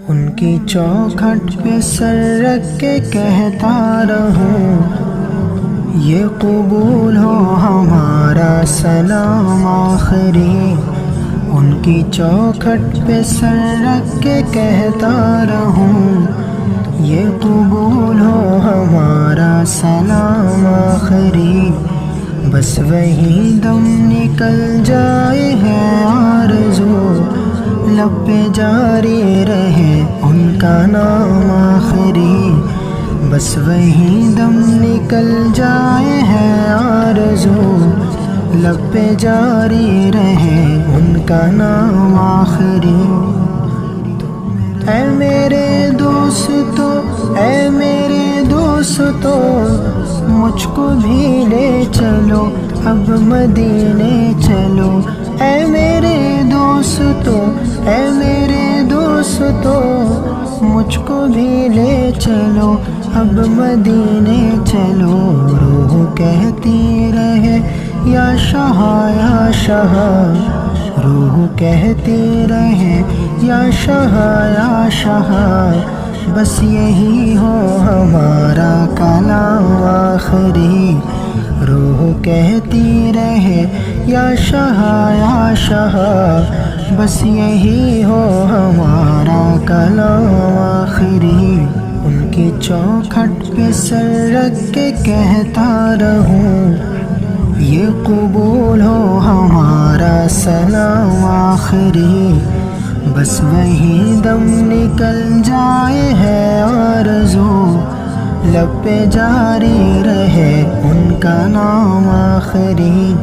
ان کی چوکھٹ پہ سر رکھ کے کہتا رہوں، یہ قبول ہو ہمارا سلام آخری۔ ان کی چوکھٹ پہ سر رکھ کے کہتا رہوں، یہ قبول ہو ہمارا سلام آخری۔ بس وہی دم نکل جائے ہے آرزو، لب پہ جاری رہے ان کا نام آخری۔ بس وہی دم نکل جائے ہے آرزو، لب پہ جاری رہے ان کا نام آخری۔ اے میرے دوستو، اے میرے دوستو، مجھ کو بھی لے چلو اب مدینے چلو۔ اے میرے دوستو، اے میرے دوستو، مجھ کو بھی لے چلو اب مدینے چلو۔ روح کہتی رہے یا شاہ یا شاہ، روح کہتی رہے یا شاہ یا شاہ، بس یہی ہو ہمارا کلام آخری۔ روح کہتی رہے یا شاہ یا شاہ، بس یہی ہو ہمارا کلام آخری۔ ان کی چوکھٹ پہ سر رکھ کے کہتا رہوں، یہ قبول ہو ہمارا سلام آخری۔ بس وہی دم نکل جائے ہے آرزو، لب پہ جاری رہے ان کا نام آخری۔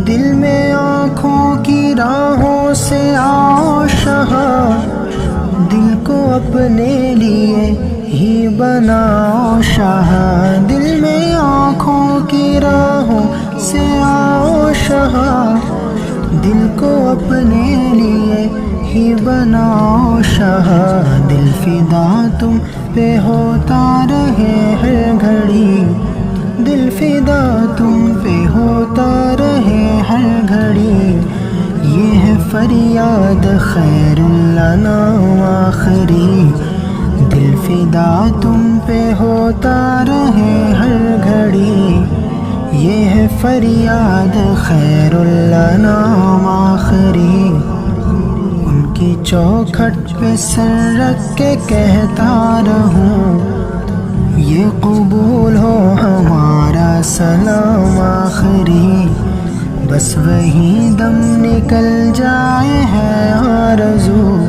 دل میں آنکھوں کی راہوں سے آؤ شاہ، دل کو اپنے لیے ہی بناؤ شاہ۔ دل میں آنکھوں کی راہوں سے آؤ شاہ، دل کو اپنے لیے ہی بناؤ شاہ۔ دل فدا تم پہ ہوتا رہے ہر گھڑی، دل فدا تم پہ ہوتا رہے ہر گھڑی۔ یہ ہے فریاد خیر اللہ نام آخری، دل فدا تم پہ ہوتا رہے ہر گھڑی۔ یہ ہے فریاد خیر اللہ نام آخری۔ ان کی چوکھٹ پہ سر رکھ کے کہتا رہوں، یہ قبول ہو ہمارا سلام آخری۔ بس وہی دم نکل جائے ہے آرزو،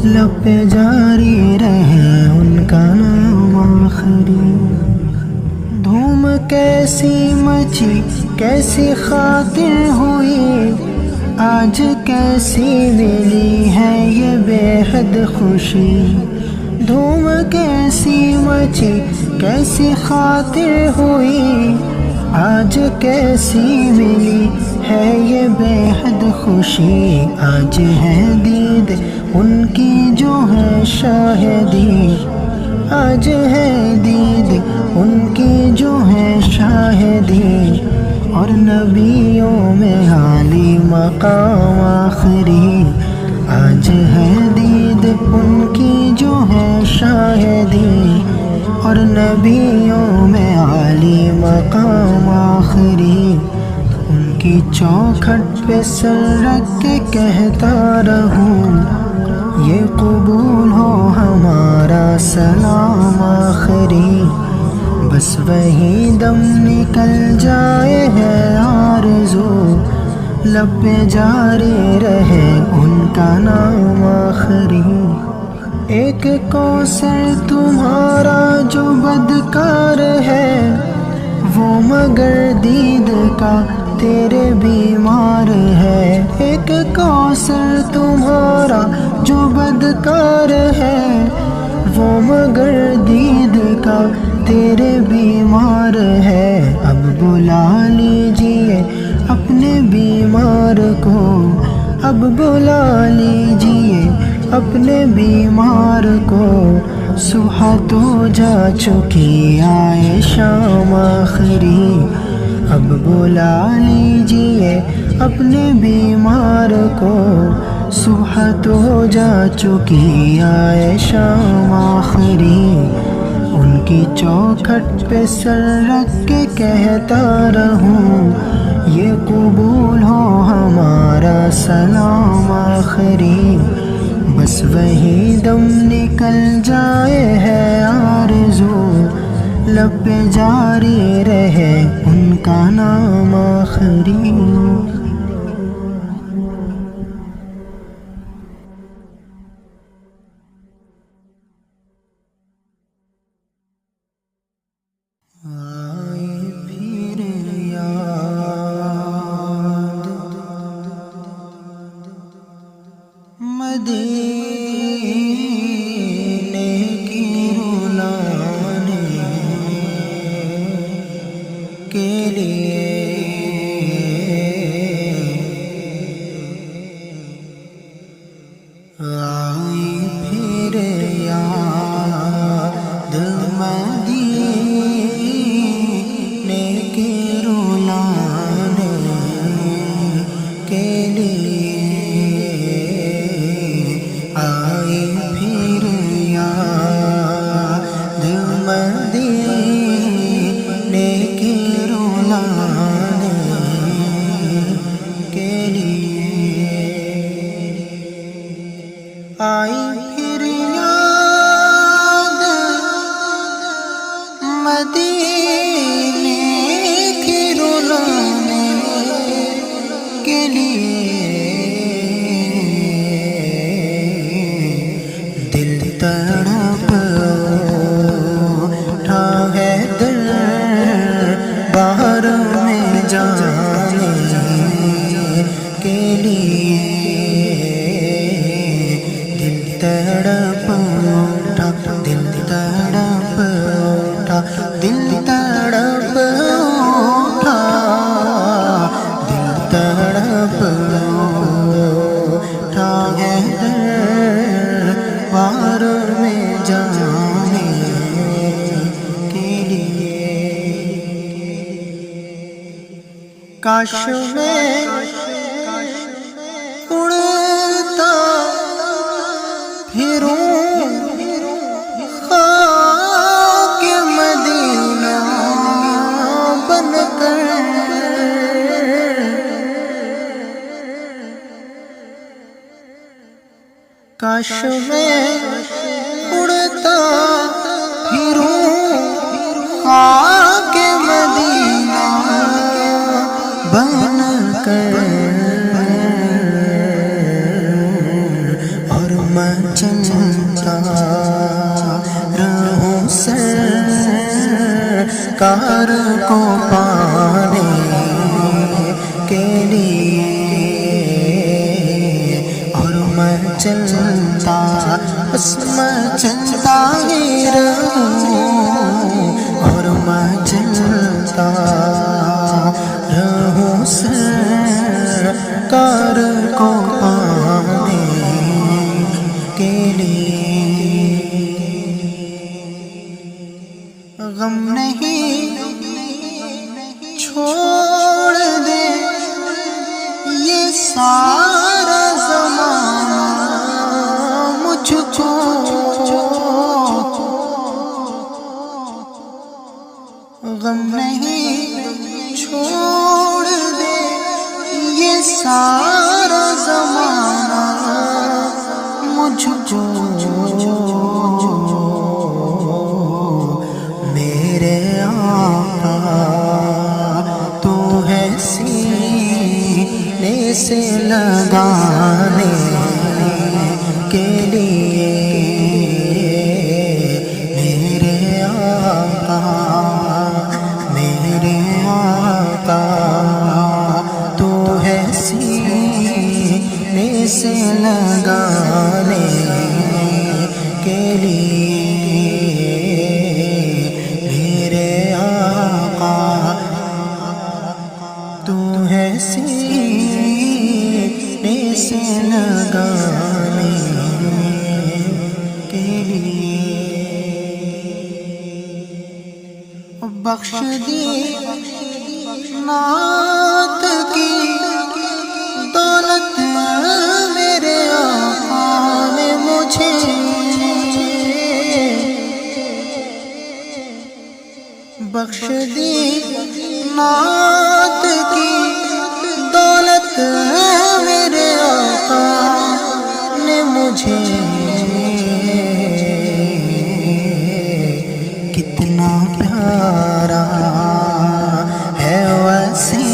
لب پہ جاری رہے ان کا نام آخری۔ دھوم کیسی مچی کیسی خاطر ہوئی، آج کیسی ملی ہے یہ بے حد خوشی۔ دھوم کیسی مچی کیسی خاطر ہوئی، آج کیسی ملی ہے یہ بے حد خوشی۔ آج ہے دید ان کی جو ہے شاہدی، آج ہے دید ان کی جو ہے شاہدی۔ اور نبیوں میں عالی مقام آخری، آج ہے دید ان کی جو ہے شاہدی۔ اور نبیوں میں عالی مقام آخری۔ ان کی چوکھٹ پہ سر رکھ کے کہتا رہوں، یہ قبول ہو ہمارا سلام آخری۔ بس وہی دم نکل جائے ہے آرزو، لب پہ جاری رہے ان کا نام آخری۔ ایک کوثر تمہارا جو بدکار ہے، وہ مگر دید کا تیرے بیمار ہے۔ ایک کوثر تمہارا جو بدکار ہے، وہ مگر دید کا تیرے بیمار ہے۔ اب بلا لیجیے اپنے بیمار کو، اب بلا لیجیے اپنے بیمار کو۔ صبح تو جا چکی آئے شام آخری، اب بلا لیجیے اپنے بیمار کو۔ صبح تو جا چکی آئے شام آخری، ان کی چوکھٹ پہ سر رکھ کے کہتا رہوں یہ قبول ہو ہمارا سلام آخری، بس وہی دم نکل جائے ہے آرزو، لب پہ جاری رہے ان کا نام آخری۔ آئی پھر یاد مدینے کی رلانے کے لیے، آئی پھر یاد مدینے کی رلانے کے لیے، آئی پھر یاد مدینے کی رلانے کے لیے، آئی پھر یاد مدینے کی رلانے کے لیے، دل تڑپ اٹھا ہے دربار میں جانے کے لیے، دل تڑپ اٹھا، دل تڑپ اٹھا، دل تڑپ اٹھا، دل تڑپ اٹھا ہے دربار میں جانے کے لیے، کاش میں اڑتا پھروں خاک مدینہ بن کر، کاش میں اڑتا پھروں خاک مدینہ بن کر، اور میں چلتا رہوں سرکار کو پانے کے لیے، اور میں چلتا، بس میں چلتا ہی رہوں، اور میں چلتا رہوں سرکار کو پانے کے لیے، غم نہیں چھوڑ دے یہ سارا زمانہ مجھ کو، غم نہیں چھوڑ دے یہ سارا زمانہ مجھ کو، میرے آقا تو ہے سینے سے لگانے کے لیے، میرے آقا، میرے آقا تو ہے سینے سے لگانے کے لیے، میرے آقا تو ہے سینے سے لگانے کے لیے، بخش دی نعت کی دولت میرے بخش دی نعت کی دولت ہے میرے آقا نے مجھے کتنا پیارا ہے وسیلہ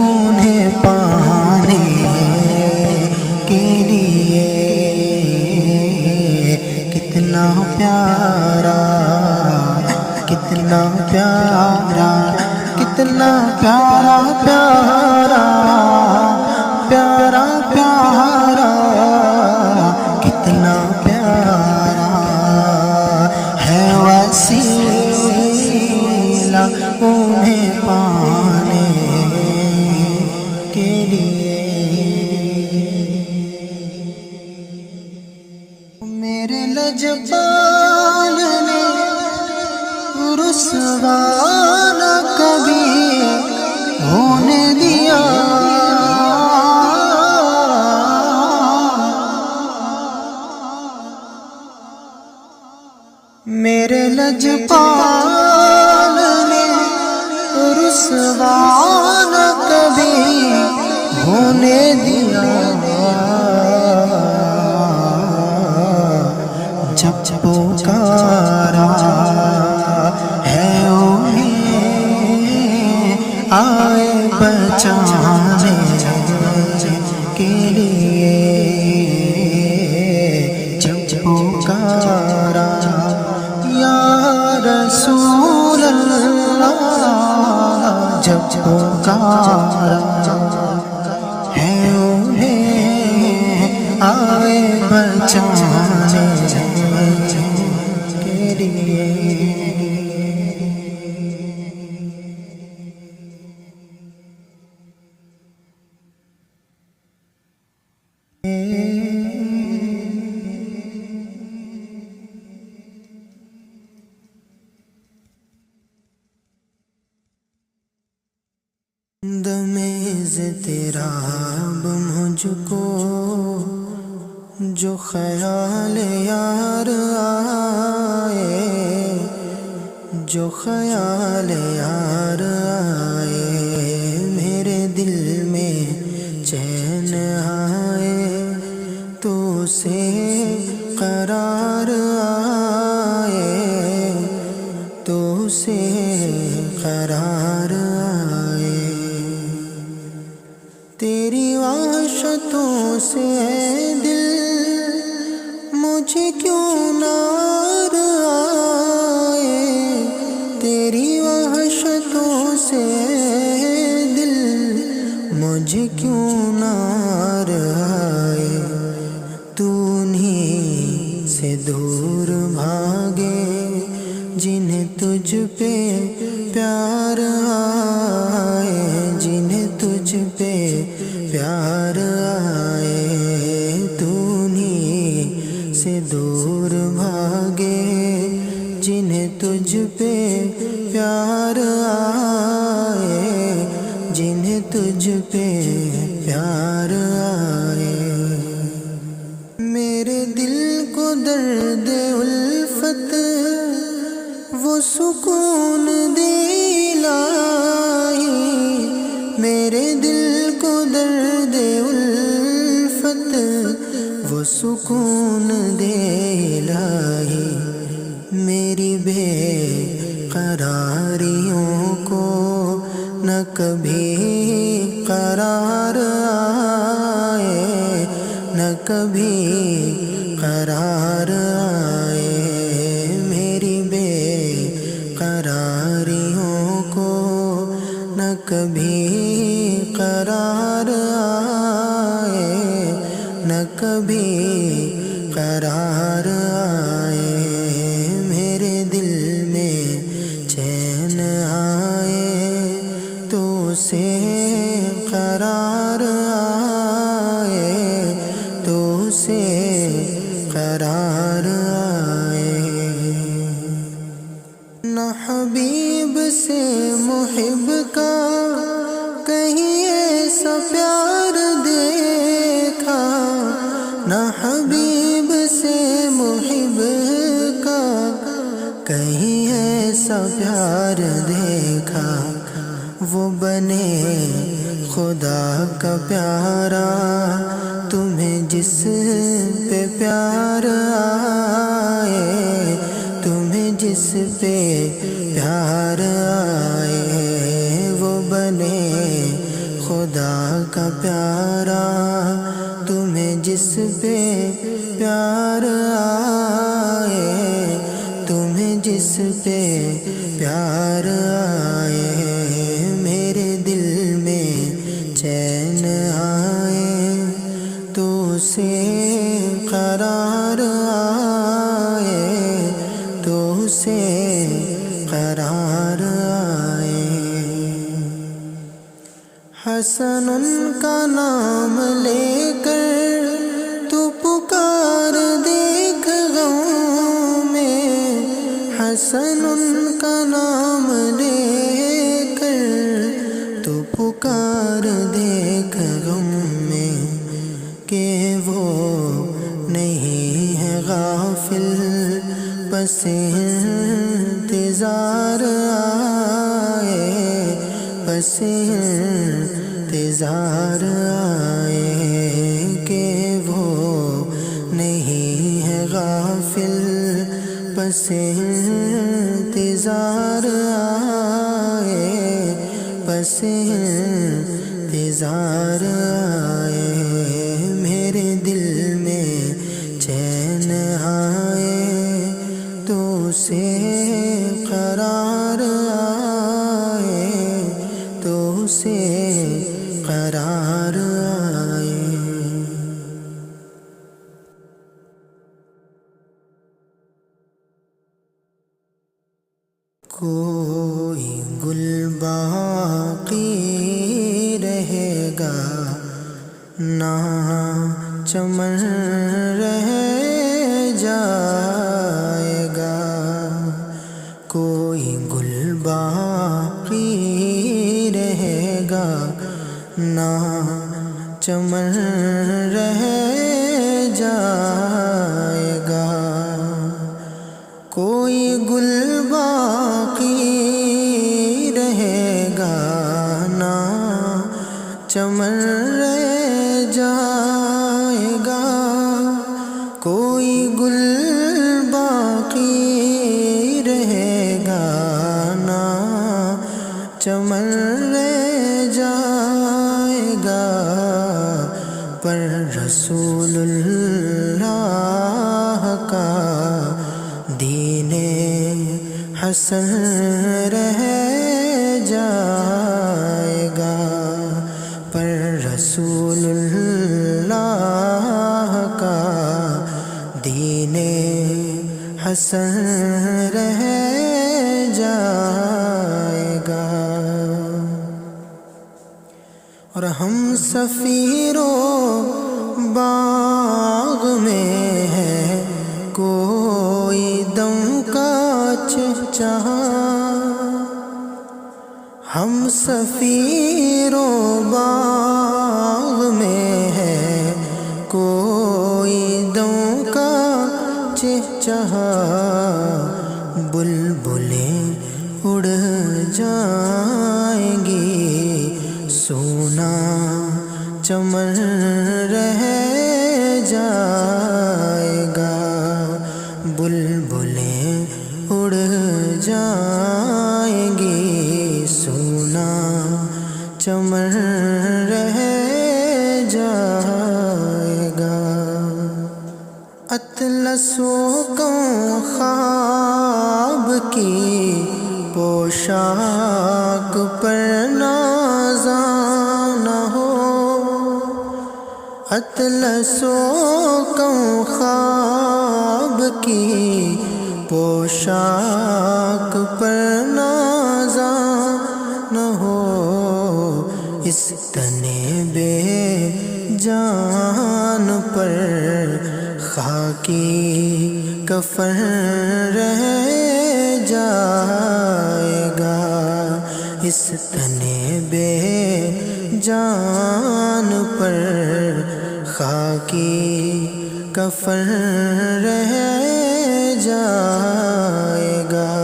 انہیں پانے کے لیے کتنا پیارا کتنا پیارا کتنا پیارا پیارا پیارا پیارا کتنا پیارا ہے وسیلہ انہیں پانے کے لیے میرے لجپال نے رسوا نہ کبھی ہونے دیا میرے لجپال نے رسوا نہ کبھی ہونے دیا جب پکارا ہے انہیں آئے بچانے کے لیے جب پکارا یا رسول اللہ جب پکارا ہے انہیں آئے بچانے کے لیے دمیز تیرا اب مجھ کو جو خیال یار آئے جو خیال یار آئے میرے دل میں چین آئے تو سے قرار آئے تو سے قرار آئے تیری وحشتوں سے دل مجھے کیوں نار آئے تیری وحشتوں سے دل مجھے کیوں نار آئے تو انہیں سے دور بھاگے جنہیں تجھ پہ پیار آئے جنہیں تجھ پہ پیار آئے تو انہیں سے دور بھاگے جنہیں تجھ پہ پیار آئے جنہیں تجھ پہ پیار آئے میرے دل کو درد الفت وہ سکون دلائی میرے دل کو درد الفت وہ سکون دلائی میری بے قراریوں کو نہ کبھی قرار آئے نہ کبھی قرار آئے میری بے قراریوں کو نہ کبھی قرار آئے نہ کبھی قرار آئے میرے دل میں چین آئے تو سے قرار آئے تو سے قرار آئے نہ حبیب سے محب کا کہیں ایسا پیار دیکھا نہ حبیب سے محب کا کہیں ایسا پیار دیکھا وہ بنے خدا کا پیارا، تمہیں جس پہ پیار آئے، تمہیں جس پہ پیار آئے وہ بنے خدا کا پیارا، تمہیں جس پہ پیار آئے، تمہیں جس پہ پیار آئے، میرے دل میں چین آئے تو اسے قرار آئے، تو اسے قرار آئے۔ حسن کا نام لے کر تو پکار دیکھ غم میں، حسن کا نام لے کر تو پکار دیکھ غم میں، کہ وہ نہیں ہے غافل بس انتظار آئے، بس انتظار آئے، کہ وہ نہیں ہے غافل بس انتظار آئے، بس انتظار آئے، میرے دل میں چین آئے تو اسے قرار آئے، تو اسے قرار آئے۔ کوئی گل باقی رہے گا نہ چمن رہ جائے گا، کوئی گل باقی رہے گا نہ چمن رہ جائے گا، کوئی گل باقی رہے گا نہ چمن رہ جائے گا، کوئی گل باقی رہے گا نہ چمن رہ جائے گا، پر رسول اللہ کا دین حسن رہ جائے گا، پر رسول اللہ کا دین حسن رہ جائے گا۔ اور ہم سفیروں باغ میں ہے کوئی دم کا چہچہا، ہم سفیروں باغ میں ہے کوئی دم کا چہچہا، بلبلیں اڑ جائیں گی سونا چمن رہ جائے گا، بلبلیں اڑ جائیں گی سونا چمن رہ جائے گا، اطلسوں کو خواب کی پوشاک پر نازاں نہ ہو، اطلسوں کو خواب کی پوشاک پر نازاں نہ ہو، اس تنے بے جان پر خاکی کفن رہ جائے گا، اس تنے بے جان پر خاکی کفن رہ جائے گا،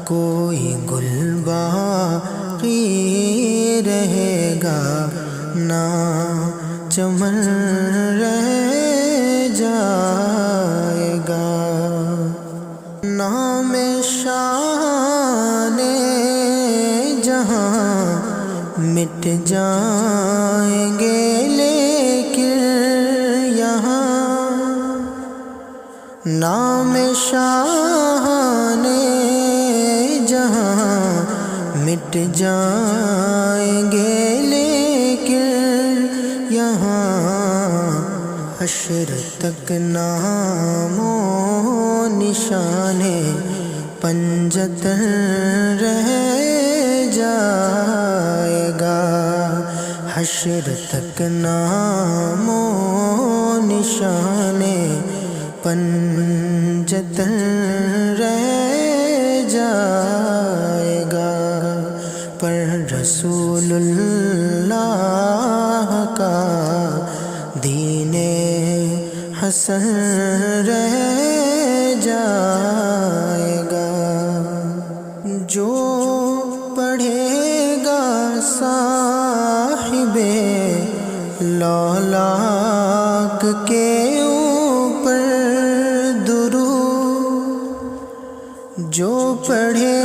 کوئی گل باقی رہے گا نہ چمن رہ جائے گا۔ نام شان جہاں مٹ جائیں گے لیکن یہاں، نام شان جہاں مٹ جائیں گے لیکن یہاں، حشر تک نام و نشان پنجتن رہ جائے گا، حشر تک نام و نشان پنجتن رہ جائے گا، پر رسول اللہ کا دین حسن رہ جائے گا۔ جو پڑھے گا صاحب لولاک کے اوپر درود، جو پڑھے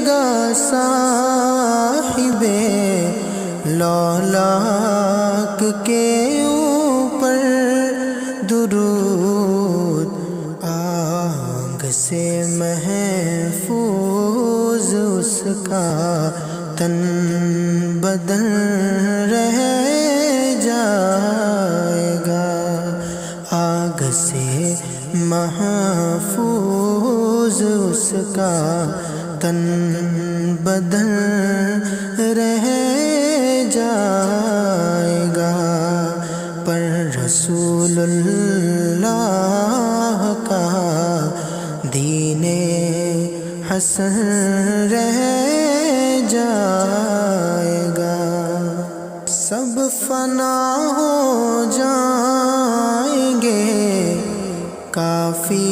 گا صاحب لولاک کے اوپر درود، آگ سے محفوظ اس کا تن بدن رہ جائے گا، آگ سے محفوظ اس کا تن بدن رہ جائے گا، پر رسول اللہ کا دین حسن رہ جائے گا۔ سب فنا ہو جائیں گے کافی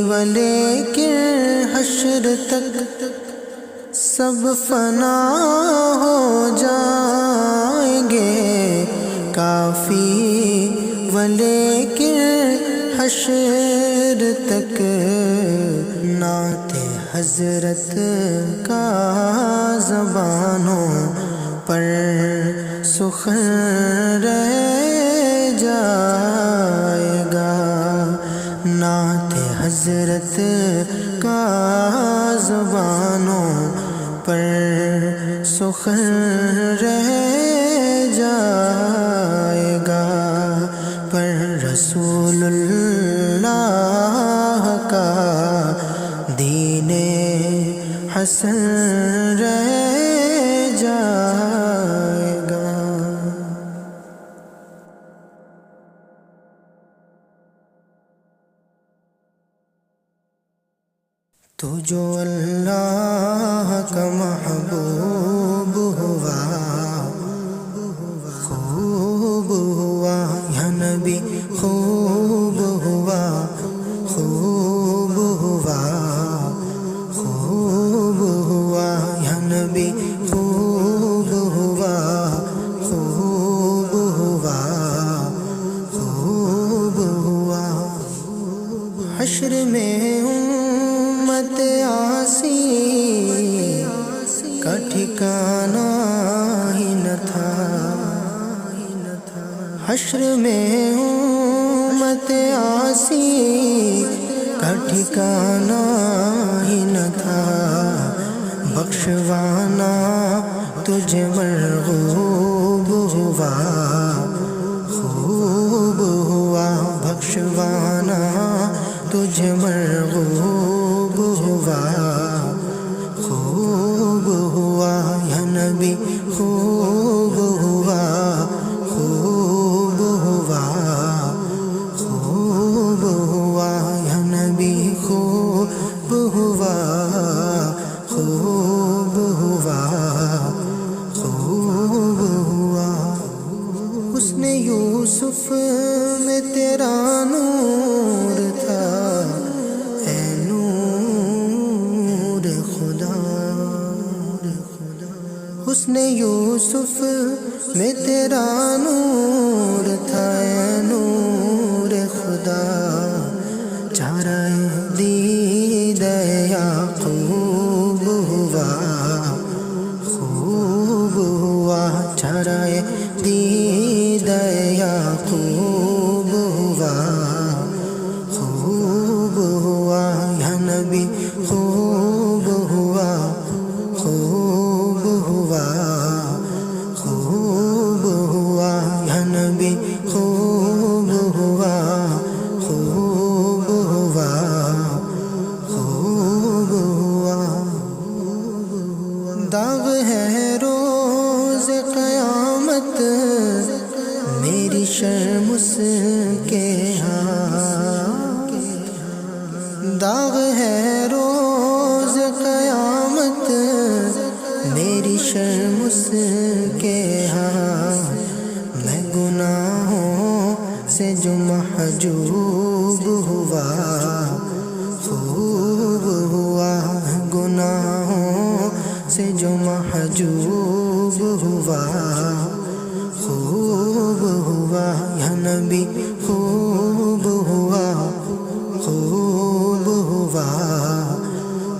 ولیکن حشر تک، سب فنا ہو جائیں گے کافی ولیکن حشر تک، نعت حضرت کا زبانوں پر سخن رہ جائے گا، نعت حضرت کا زبانوں پر سخن رہ جائے گا، پر رسول اللہ کا دین حسن رہ جائے گا۔ تو جو اللہ کا محبوب ہوا، خوب ہوا یا نبی، خوب ہوا، خوب ہوا، خوب ہوا یا نبی، خوب ہوا، خوب ہوا، خوب ہوا، حشر میں امت آسی کا ٹھکانہ ہی نہ تھا، حشر میں امت آسی کا ٹھکانہ ہی نہ تھا، بخشوانا تجھے مرغوب ہوا، خوب ہوا، بخشوانا تجھے مرغوب ہوا، خوب ہوا یا نبی، خوب ہوا، خوب ہوا، خوب ہوا یا نبی، خوب ہوا، خوب ہوا، خوب ہوا، حسن یوسف میں تیرا نور تھا، یوسف میں تیرا نور تھا اے نور خدا، چارہ دید یعقوب ہوا، خوب ہوا چارہ دید یعقوب ہوا، خوب ہوا یا نبی خوب ہوا، خوب ہوا، خوب ہوا یا نبی خوب ہوا، خوب ہوا، خوب ہوا۔ داغ ہے روز قیامت میری شرم اس کے ہاں، داغ ہے روز قیامت میری شرم اس کے ہاں، میں گناہوں سے جو محجوب ہوا، خوب ہوا گناہوں سے جو محجوب ہوا، خوب ہوا یا نبی خوب ہوا، خوب ہوا،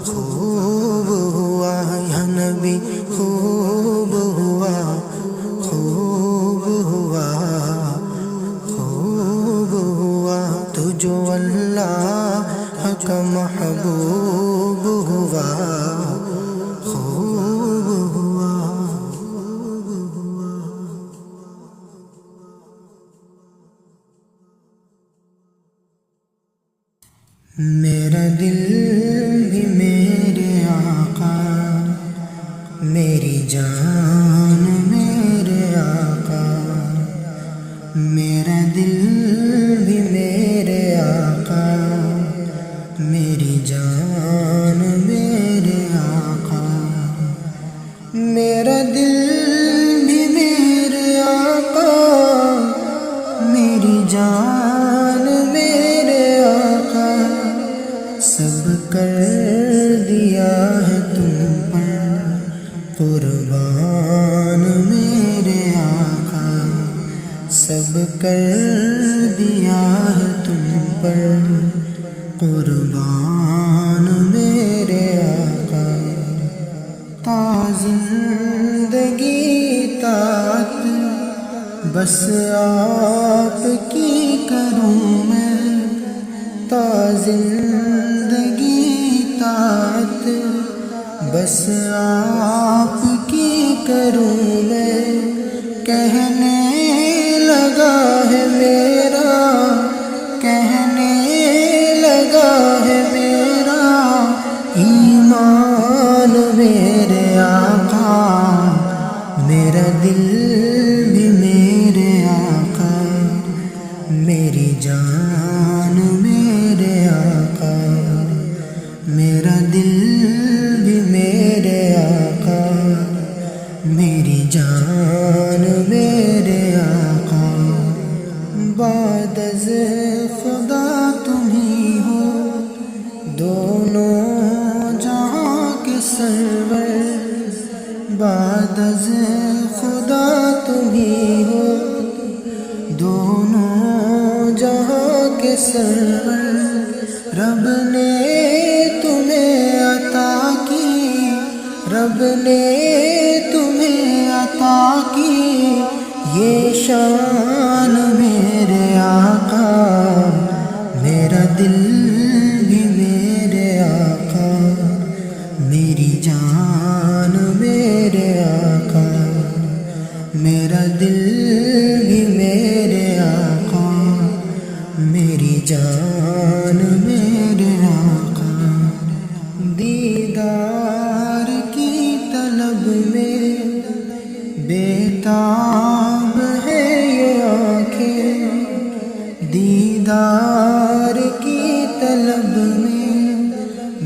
خوب ہوا یا نبی خوب ہوا، خوب ہوا، خوب ہوا، تو جو اللہ کا محبوب ہوا، خوب ہوا۔ میرا دل بھی میرے آقا، میری جان میرے آقا، میرا دل بھی میرے آقا، میری جان میرے آقا، میرا دل بھی میرے آقا، میری جان میرے آقا، سب کر دیا ہے تم پر قربان میرے آقا، سب کر دیا ہے تم پر قربان میرے آقا، تا زندگی طاعت بس آپ کی کروں میں، تا زندگی طاعت بس آپ کی کروں میں، کہنے لگا ہے میرا، کہنے لگا ہے میرا ایمان میرے آقا، میرا دل بھی میرے آقا، میری جان میرے آقا، میرا دل بھی میرے آقا، میری جان میرے آقا، بعد از خدا تم ہی ہو دونوں جہاں کے سرور، بعد از خدا تم ہی ہو دونوں جہاں کے سرور، رب نے تمہیں عطا کی، رب نے تمہیں عطا کی یہ شان میرے آقا، میرا دل بھی میرے آقا، میری جان میرے آقا، میرا دل بھی میرے آقا، میری جان میرے آقا، دیدار کی طلب میں بیتاب ہے یہ آنکھیں، دیدار کی طلب میں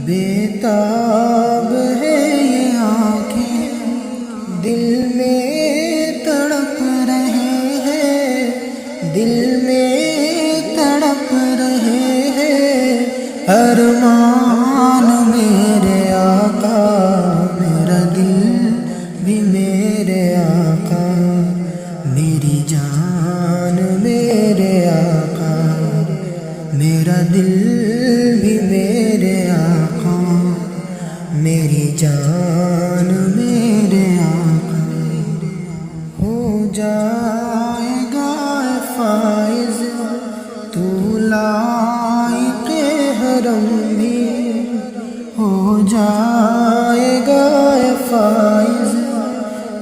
بیتاب ہے یہ آنکھیں، دل میں تڑپ رہے ہیں، دل میں تڑپ رہے ہیں ارمان میرے آقا، میرا دل بھی میرے آقا، میرا دل بھی میرے آقا، میری جان میرے آقا، ہو جائے گا فائز تو لائق حرم بھی، ہو جائے گا فائز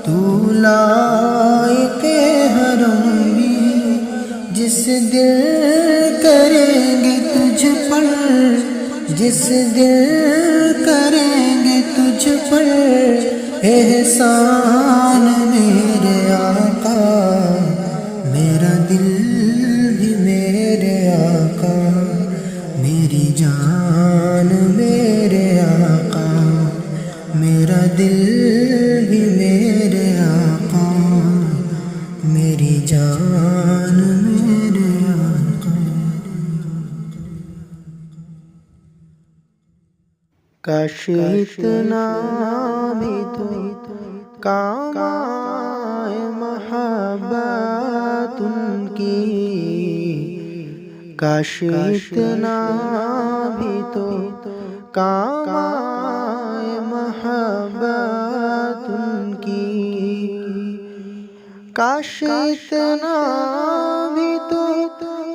تو لائق حرم بھی، جس دل کریں گے تجھ پر، جس دل کریں گے تجھ پر احسان میرے آقا، میرا دل بھی میرے آقا، میری جان میرے آقا، میرا دل بھی میرے آقا، میری جان میرے آقا۔ کاش اتنا بھی تو کام آئے محبت ان کی، کاش اتنا بھی تو کام آئے محبت ان کی، کاش اتنا بھی تو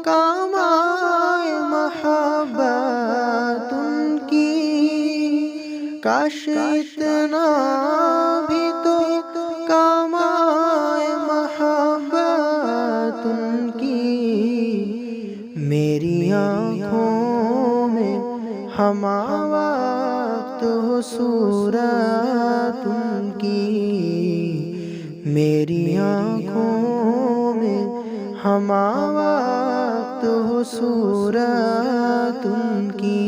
کام آئے محبت ان کی، کاش اتنا بھی تو کام آئے محبت ان کی، میری آنکھوں میں ہمہ وقت ہو صورت ان کی، میری آنکھوں میں ہمہ وقت ہو صورت ان کی،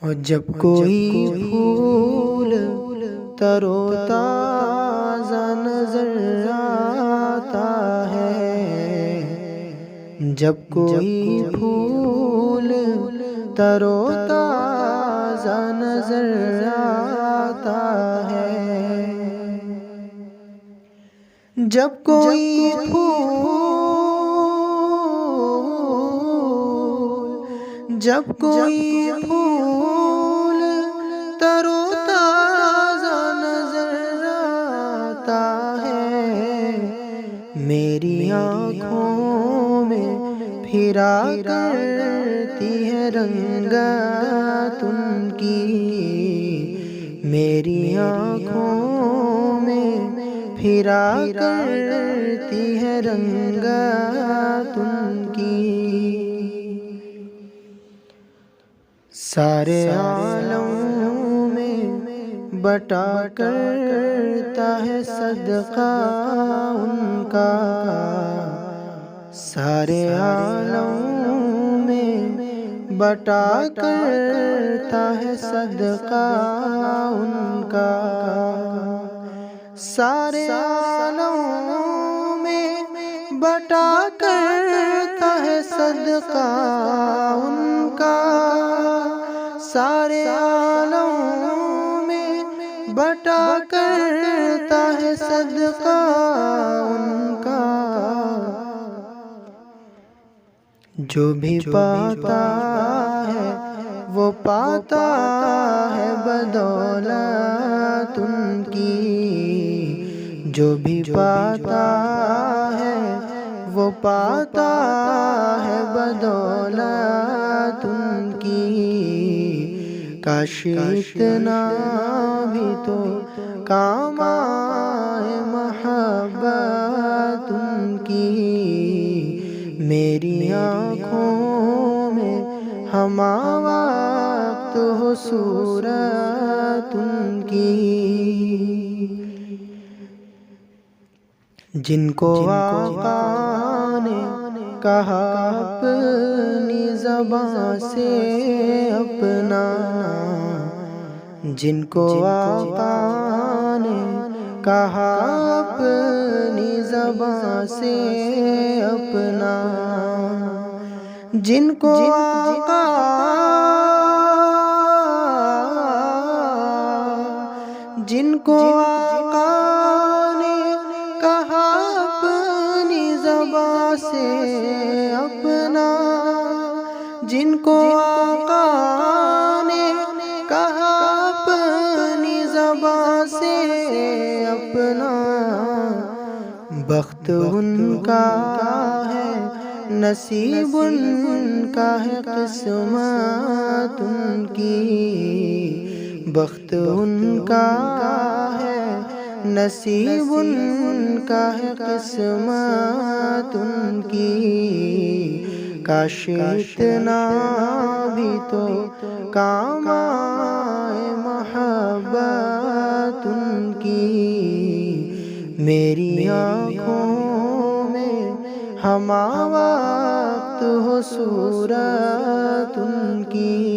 اور جب کوئی پھول تر و تازہ نظر آتا ہے، جب کوئی پھول تر و تازہ نظر آتا ہے، جب کوئی پھول، جب کوئی پھول تر و تازہ نظر آتا ہے، میری آنکھوں میں پھرا کرتی ہے رنگت ان کی، میری آنکھوں میں پھرا کرتی ہے رنگت ان کی، سارے عالم میں بٹا کرتا ہے صدقہ ان کا، سارے عالم میں بٹا کرتا ہے صدقہ ان کا، سارے عالم میں بٹا کرتا ہے صدقہ ان کا، سارے عالم میں بٹا کرتا ہے صدقہ ان کا، جو بھی پاتا ہے وہ پاتا ہے بدولت ان کی، جو بھی پاتا ہے وہ پاتا ہے بدولت ان کی، کاش اتنا بھی تو کام آئے محبت ان کی، میری آنکھوں میں ہمہ وقت ہو صورت ان کی، جن کو آقا نے کہا اپنی زبان سے اپنا، جن کو آقا نے کہا اپنی زبان سے اپنا، جن کو آقا، جن کو آقا نے کہا اپنی زبان سے اپنا، جن کو آقا نے کہا اپنی زبان سے اپنا، بخت ان کا ہے نصیب ان کا ہے قسمت ان کی، بخت ان کا ہے نصیب ان کا ہے قسمت ان کی، کاش اتنا بھی تو کام آئے محبت ان کی، میری آنکھوں میں ہمہ وقت ہو صورت ان کی،